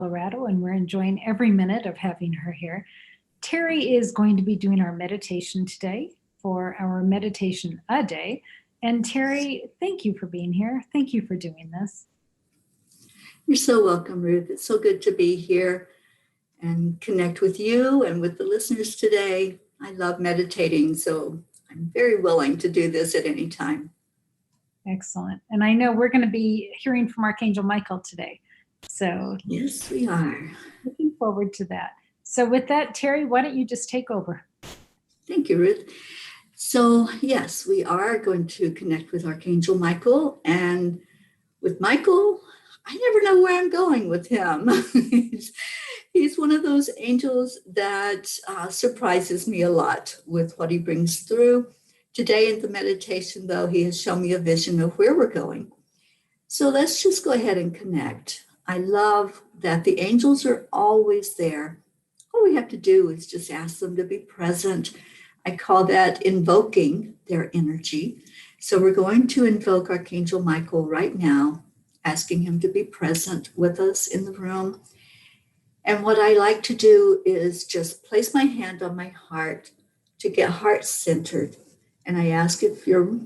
Colorado, and we're enjoying every minute of having her here. Teri is going to be doing our meditation today for our meditation a day. And Teri, thank you for being here. Thank you for doing this. You're so welcome, Ruth. It's so good to be here and connect with you and with the listeners today. I love meditating, so I'm very willing to do this at any time. Excellent. And I know we're going to be hearing from Archangel Michael today. So yes, we are. Looking forward to that. So with that, Teri, why don't you just take over? Thank you, Ruth. So yes, we are going to connect with Archangel Michael. And with Michael, I never know where I'm going with him. He's one of those angels that surprises me a lot with what he brings through. Today in the meditation, though, he has shown me a vision of where we're going. So let's just go ahead and connect. I love that the angels are always there. All we have to do is just ask them to be present. I call that invoking their energy. So we're going to invoke Archangel Michael right now, asking him to be present with us in the room. And what I like to do is just place my hand on my heart to get heart centered. And I ask if you're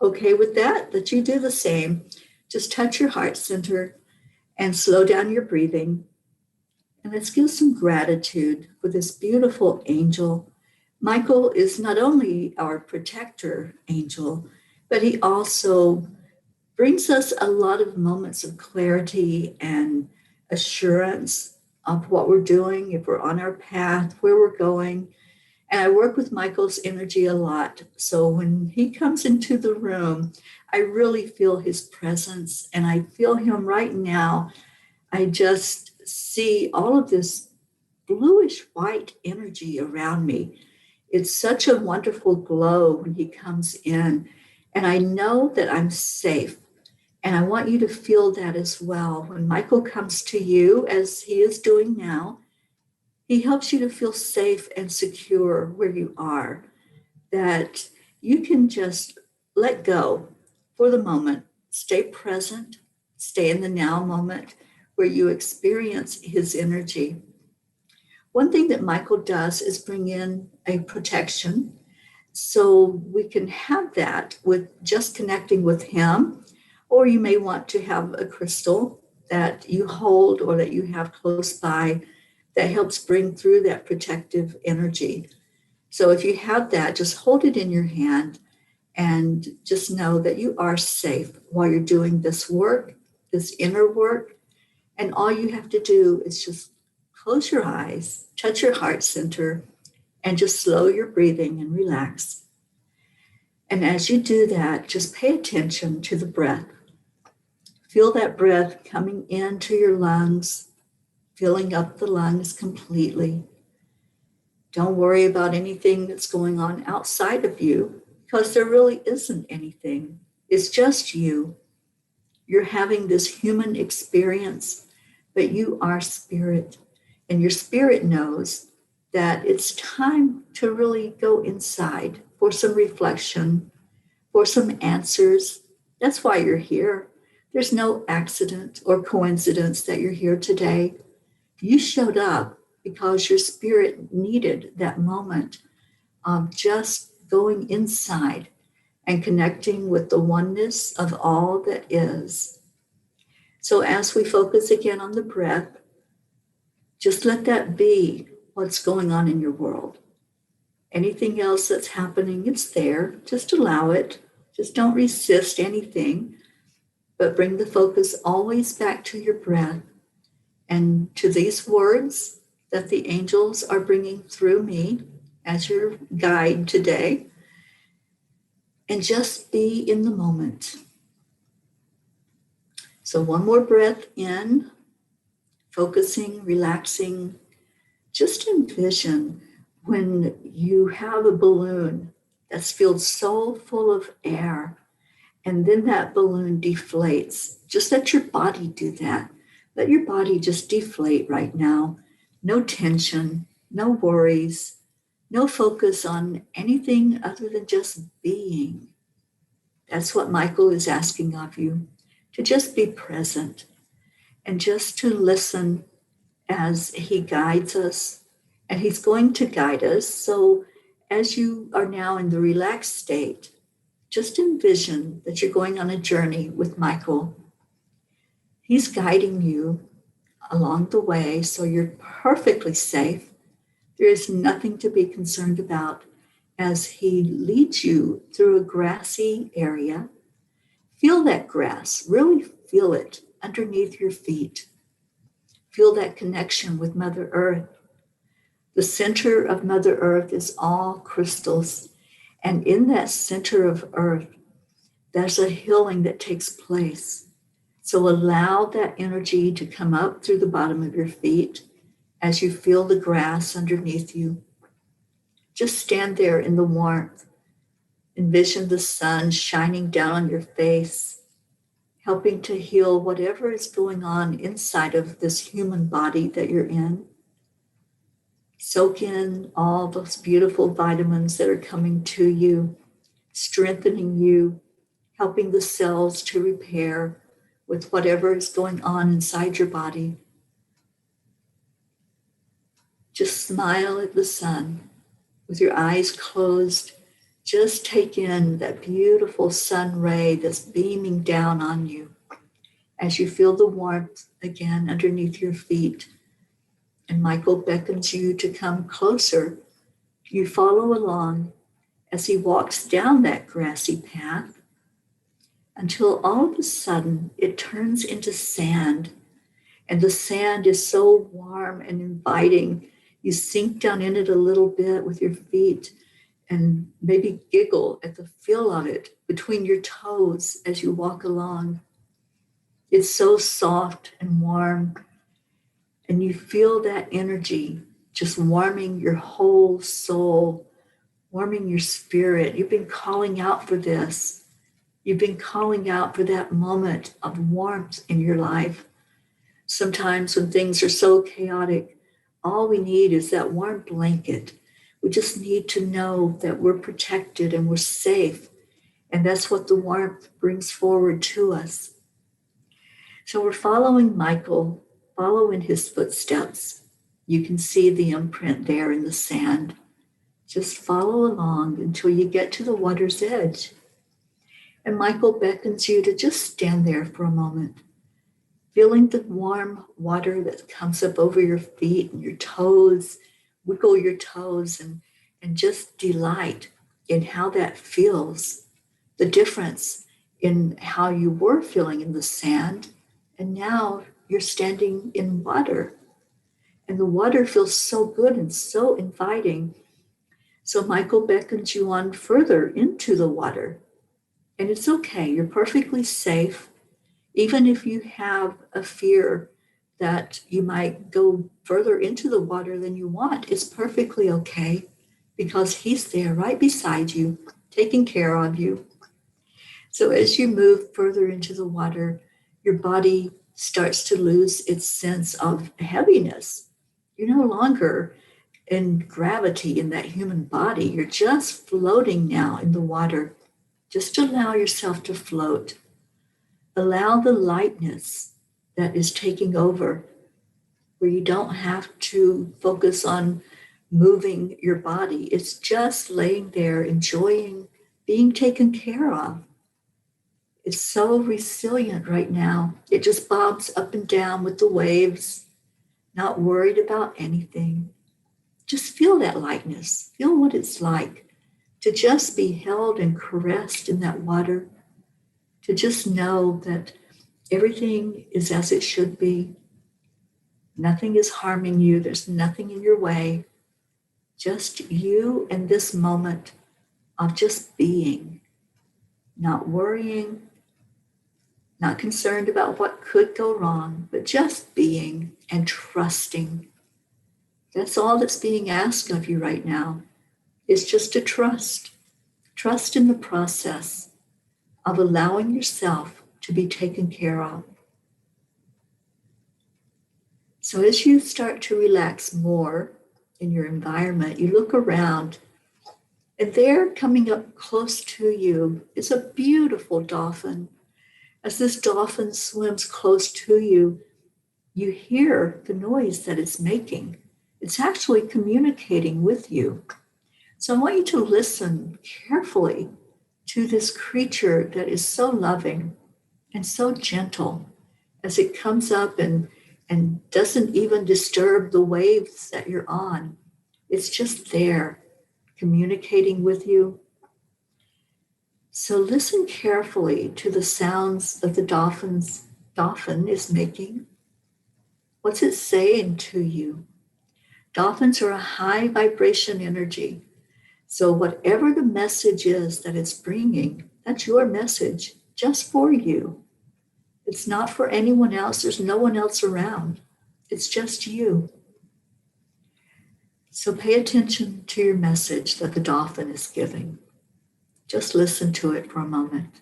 okay with that you do the same. Just touch your heart center and slow down your breathing. And let's give some gratitude for this beautiful angel. Michael is not only our protector angel, but he also brings us a lot of moments of clarity and assurance of what we're doing, if we're on our path, where we're going. And I work with Michael's energy a lot. So when he comes into the room, I really feel his presence, and I feel him right now. I just see all of this bluish white energy around me. It's such a wonderful glow when he comes in, and I know that I'm safe. And I want you to feel that as well. When Michael comes to you, as he is doing now, he helps you to feel safe and secure where you are, that you can just let go for the moment, stay present, stay in the now moment where you experience his energy. One thing that Michael does is bring in a protection. So we can have that with just connecting with him, or you may want to have a crystal that you hold or that you have close by that helps bring through that protective energy. So if you have that, just hold it in your hand and just know that you are safe while you're doing this work, this inner work. And all you have to do is just close your eyes, touch your heart center, and just slow your breathing and relax. And as you do that, just pay attention to the breath. Feel that breath coming into your lungs, filling up the lungs completely. Don't worry about anything that's going on outside of you, because there really isn't anything. It's just you. You're having this human experience, but you are spirit. And your spirit knows that it's time to really go inside for some reflection, for some answers. That's why you're here. There's no accident or coincidence that you're here today. You showed up because your spirit needed that moment of just going inside and connecting with the oneness of all that is. So as we focus again on the breath, just let that be what's going on in your world. Anything else that's happening, it's there. Just allow it. Just don't resist anything, but bring the focus always back to your breath and to these words that the angels are bringing through me as your guide today. And just be in the moment. So one more breath in, focusing, relaxing. Just envision when you have a balloon that's filled so full of air, and then that balloon deflates. Just let your body do that. Let your body just deflate right now. No tension, no worries, no focus on anything other than just being. That's what Michael is asking of you, to just be present and just to listen as he guides us, and he's going to guide us. So as you are now in the relaxed state, just envision that you're going on a journey with Michael. He's guiding you along the way, so you're perfectly safe. There is nothing to be concerned about as he leads you through a grassy area. Feel that grass, really feel it underneath your feet. Feel that connection with Mother Earth. The center of Mother Earth is all crystals. And in that center of Earth, there's a healing that takes place. So allow that energy to come up through the bottom of your feet as you feel the grass underneath you. Just stand there in the warmth. Envision the sun shining down on your face, helping to heal whatever is going on inside of this human body that you're in. Soak in all those beautiful vitamins that are coming to you, strengthening you, helping the cells to repair with whatever is going on inside your body. Just smile at the sun with your eyes closed. Just take in that beautiful sun ray that's beaming down on you as you feel the warmth again underneath your feet. And Michael beckons you to come closer. You follow along as he walks down that grassy path until all of a sudden it turns into sand. And the sand is so warm and inviting. You sink down in it a little bit with your feet and maybe giggle at the feel of it between your toes as you walk along. It's so soft and warm, and you feel that energy just warming your whole soul, warming your spirit. You've been calling out for this. You've been calling out for that moment of warmth in your life. Sometimes when things are so chaotic, all we need is that warm blanket. We just need to know that we're protected and we're safe. And that's what the warmth brings forward to us. So we're following Michael, following his footsteps. You can see the imprint there in the sand. Just follow along until you get to the water's edge. And Michael beckons you to just stand there for a moment, feeling the warm water that comes up over your feet and your toes. Wiggle your toes and just delight in how that feels. The difference in how you were feeling in the sand, and now you're standing in water. And the water feels so good and so inviting. So Michael beckons you on further into the water. And it's okay, you're perfectly safe. Even if you have a fear that you might go further into the water than you want, it's perfectly okay because he's there right beside you, taking care of you. So as you move further into the water, your body starts to lose its sense of heaviness. You're no longer in gravity in that human body. You're just floating now in the water. Just allow yourself to float. Allow the lightness that is taking over, where you don't have to focus on moving your body. It's just laying there, enjoying being taken care of. It's so resilient right now. It just bobs up and down with the waves, not worried about anything. Just feel that lightness. Feel what it's like to just be held and caressed in that water, to just know that everything is as it should be. Nothing is harming you. There's nothing in your way. Just you and this moment of just being, not worrying, not concerned about what could go wrong, but just being and trusting. That's all that's being asked of you right now, is just to trust. Trust in the process of allowing yourself to be taken care of. So as you start to relax more in your environment, you look around, and there coming up close to you is a beautiful dolphin. As this dolphin swims close to you, you hear the noise that it's making. It's actually communicating with you. So I want you to listen carefully to this creature that is so loving and so gentle as it comes up and doesn't even disturb the waves that you're on. It's just there communicating with you. So listen carefully to the sounds that the dolphin is making. What's it saying to you? Dolphins are a high vibration energy. So whatever the message is that it's bringing, that's your message just for you. It's not for anyone else. There's no one else around. It's just you. So pay attention to your message that the dolphin is giving. Just listen to it for a moment.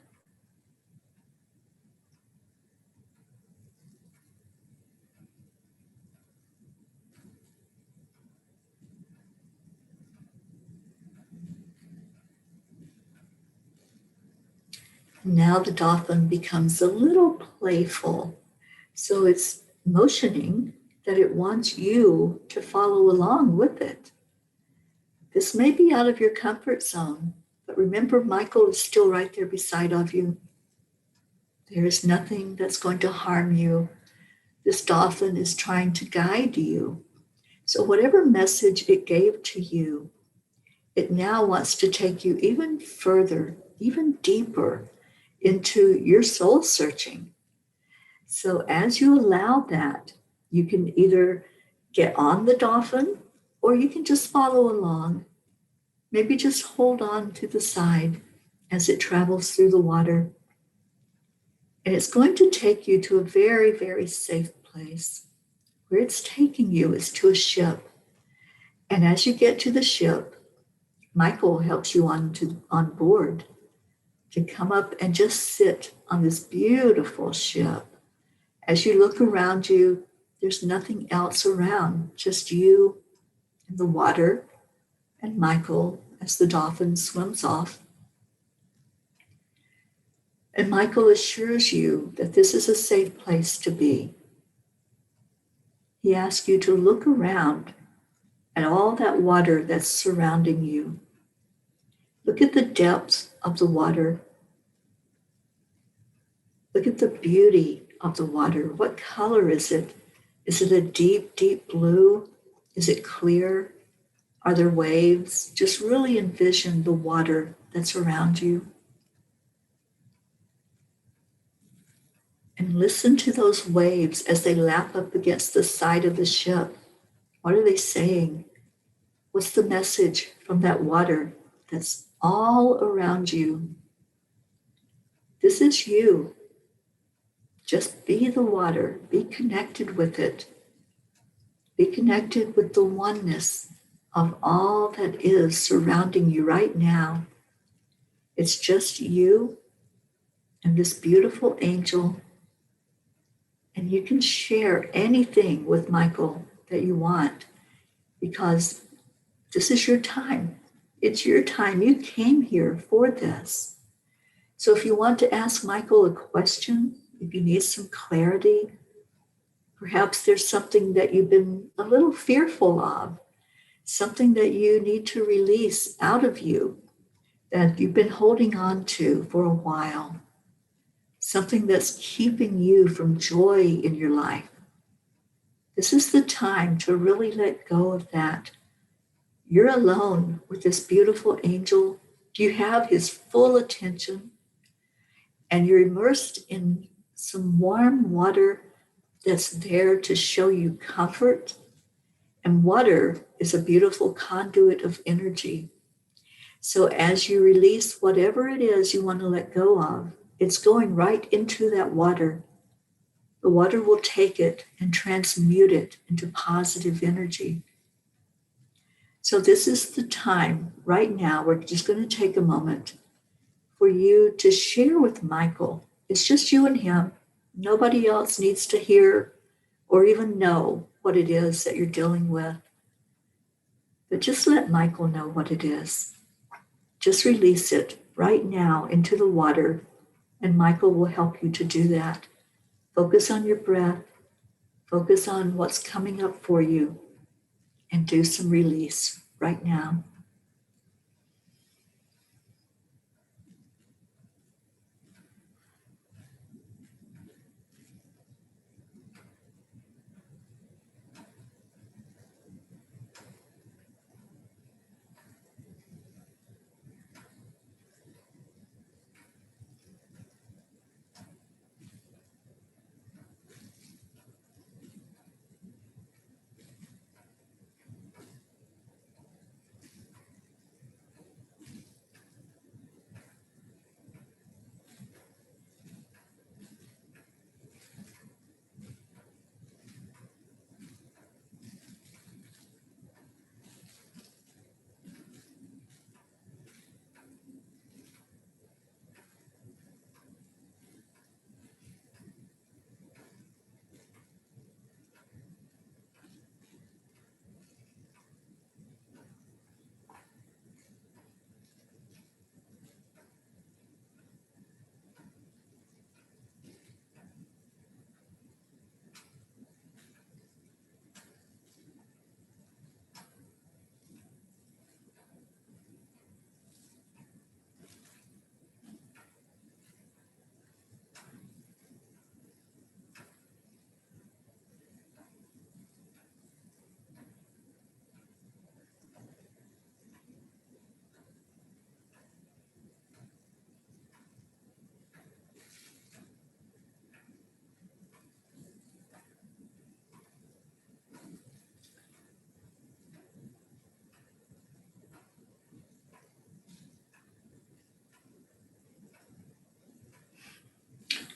Now the dolphin becomes a little playful. So it's motioning that it wants you to follow along with it. This may be out of your comfort zone, but remember, Michael is still right there beside of you. There is nothing that's going to harm you. This dolphin is trying to guide you. So whatever message it gave to you, it now wants to take you even further, even deeper into your soul searching. So as you allow that, you can either get on the dolphin or you can just follow along. Maybe just hold on to the side as it travels through the water. And it's going to take you to a very, very safe place. Where it's taking you is to a ship. And as you get to the ship, Michael helps you on board to come up and just sit on this beautiful ship. As you look around you, there's nothing else around, just you and the water and Michael as the dolphin swims off. And Michael assures you that this is a safe place to be. He asks you to look around at all that water that's surrounding you. Look at the depths of the water. Look at the beauty of the water. What color is it? Is it a deep, deep blue? Is it clear? Are there waves? Just really envision the water that's around you. And listen to those waves as they lap up against the side of the ship. What are they saying? What's the message from that water that's all around you? This is you. Just be the water. Be connected with it. Be connected with the oneness of all that is surrounding you right now. It's just you and this beautiful angel. And you can share anything with Michael that you want because this is your time. It's your time. You came here for this. So if you want to ask Michael a question, if you need some clarity, perhaps there's something that you've been a little fearful of, something that you need to release out of you that you've been holding on to for a while, something that's keeping you from joy in your life. This is the time to really let go of that. You're alone with this beautiful angel. You have his full attention, and you're immersed in some warm water that's there to show you comfort. And water is a beautiful conduit of energy. So as you release whatever it is you want to let go of, it's going right into that water. The water will take it and transmute it into positive energy. So this is the time right now. We're just going to take a moment for you to share with Michael. It's just you and him. Nobody else needs to hear or even know what it is that you're dealing with. But just let Michael know what it is. Just release it right now into the water, and Michael will help you to do that. Focus on your breath. Focus on what's coming up for you and do some release right now.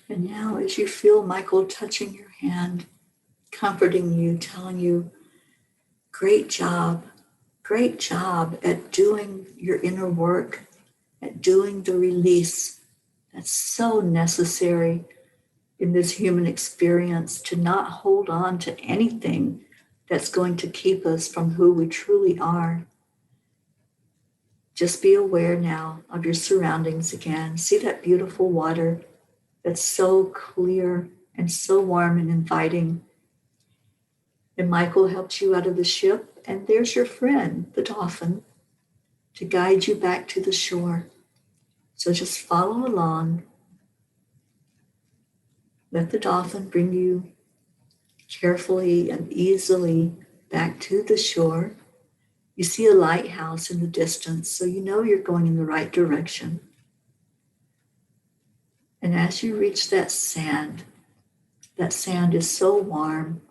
And now, as you feel Michael touching your hand, comforting you, telling you, great job at doing your inner work, at doing the release. That's so necessary in this human experience, to not hold on to anything that's going to keep us from who we truly are. Just be aware now of your surroundings again. See that beautiful water that's so clear and so warm and inviting. And Michael helped you out of the ship, and there's your friend, the dolphin, to guide you back to the shore. So just follow along. Let the dolphin bring you carefully and easily back to the shore. You see a lighthouse in the distance, so you know you're going in the right direction. And as you reach that sand is so warm,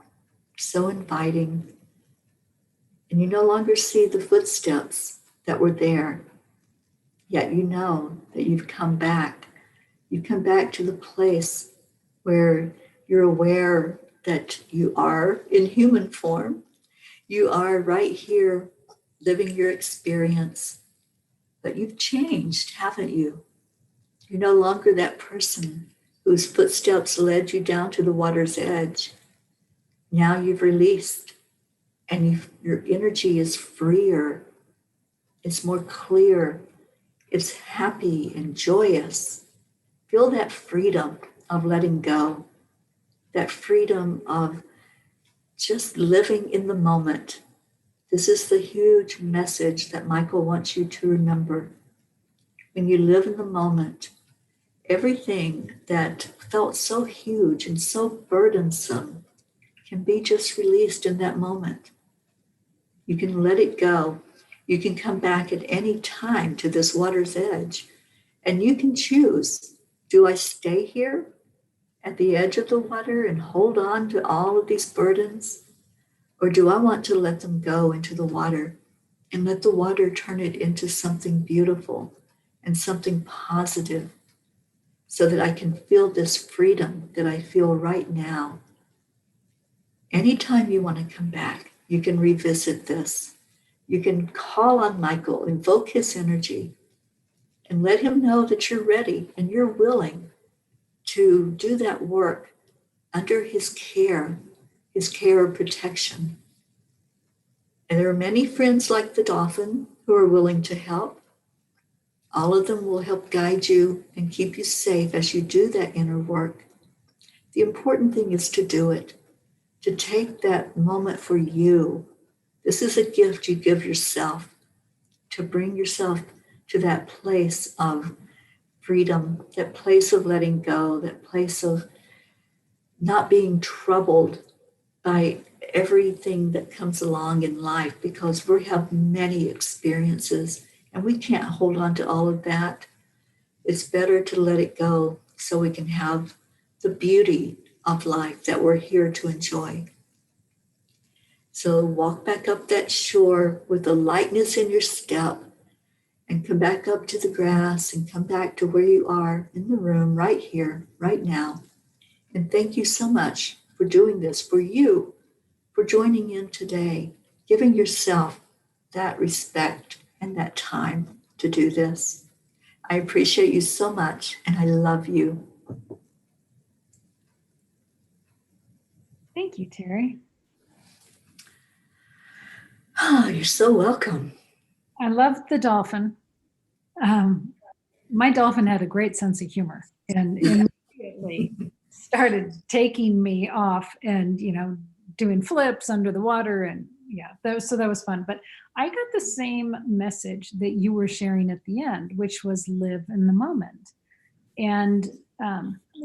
so inviting, and you no longer see the footsteps that were there, yet you know that you've come back. You've come back to the place where you're aware that you are in human form. You are right here living your experience, but you've changed, haven't you? You're no longer that person whose footsteps led you down to the water's edge. Now you've released, and your energy is freer. It's more clear. It's happy and joyous. Feel that freedom of letting go, that freedom of just living in the moment. This is the huge message that Michael wants you to remember. When you live in the moment, everything that felt so huge and so burdensome can be just released in that moment. You can let it go. You can come back at any time to this water's edge, and you can choose, do I stay here at the edge of the water and hold on to all of these burdens? Or do I want to let them go into the water and let the water turn it into something beautiful and something positive, so that I can feel this freedom that I feel right now? Anytime you want to come back, you can revisit this. You can call on Michael, invoke his energy, and let him know that you're ready and you're willing to do that work under his care of protection. And there are many friends like the dolphin who are willing to help. All of them will help guide you and keep you safe as you do that inner work. The important thing is to do it. to take that moment for you. This is a gift you give yourself to bring yourself to that place of freedom, that place of letting go, that place of not being troubled by everything that comes along in life, because we have many experiences and we can't hold on to all of that. It's better to let it go so we can have the beauty of life that we're here to enjoy. So walk back up that shore with a lightness in your step and come back up to the grass and come back to where you are in the room right here, right now. And thank you so much for doing this, for you, for joining in today, giving yourself that respect and that time to do this. I appreciate you so much and I love you. Thank you, Teri. Oh, you're so welcome. I love the dolphin. My dolphin had a great sense of humor and immediately started taking me off and, doing flips under the water. And yeah, so that was fun. But I got the same message that you were sharing at the end, which was live in the moment. And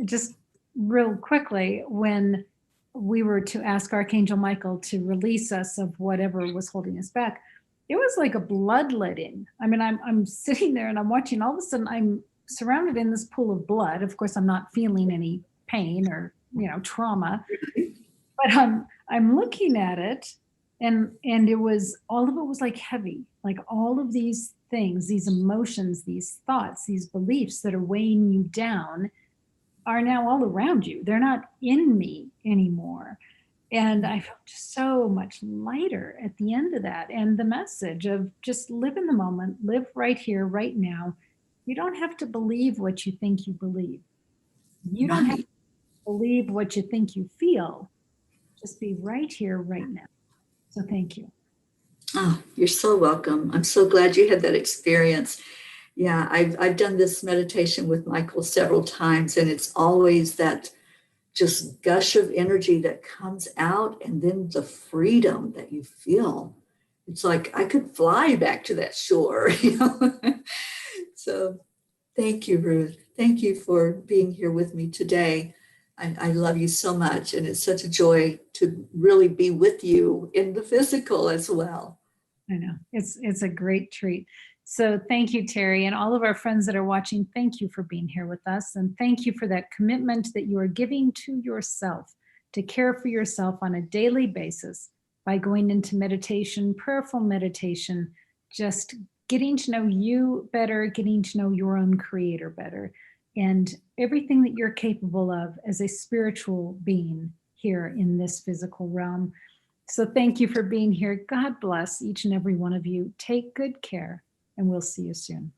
just real quickly, when we were to ask Archangel Michael to release us of whatever was holding us back, it was like a bloodletting. I mean, I'm sitting there and I'm watching. All of a sudden, I'm surrounded in this pool of blood. Of course, I'm not feeling any pain or trauma, but I'm looking at it, and it was, all of it was like heavy, like all of these things, these emotions, these thoughts, these beliefs that are weighing you down are now all around you. They're not in me anymore. And I felt just so much lighter at the end of that. And the message of just live in the moment, live right here, right now. You don't have to believe what you think you believe. You don't have to Right. believe what you think you feel. Just be right here, right now. So thank you. Oh, you're so welcome. I'm so glad you had that experience. Yeah, I've done this meditation with Michael several times, and it's always that just gush of energy that comes out, and then the freedom that you feel. It's like I could fly back to that shore, So thank you, Ruth. Thank you for being here with me today. I love you so much, and it's such a joy to really be with you in the physical as well. I know it's a great treat. So thank you, Teri, and all of our friends that are watching. Thank you for being here with us, and thank you for that commitment that you are giving to yourself to care for yourself on a daily basis by going into meditation, prayerful meditation, just getting to know you better, getting to know your own creator better, and everything that you're capable of as a spiritual being here in this physical realm. So thank you for being here. God bless each and every one of you. Take good care, and we'll see you soon.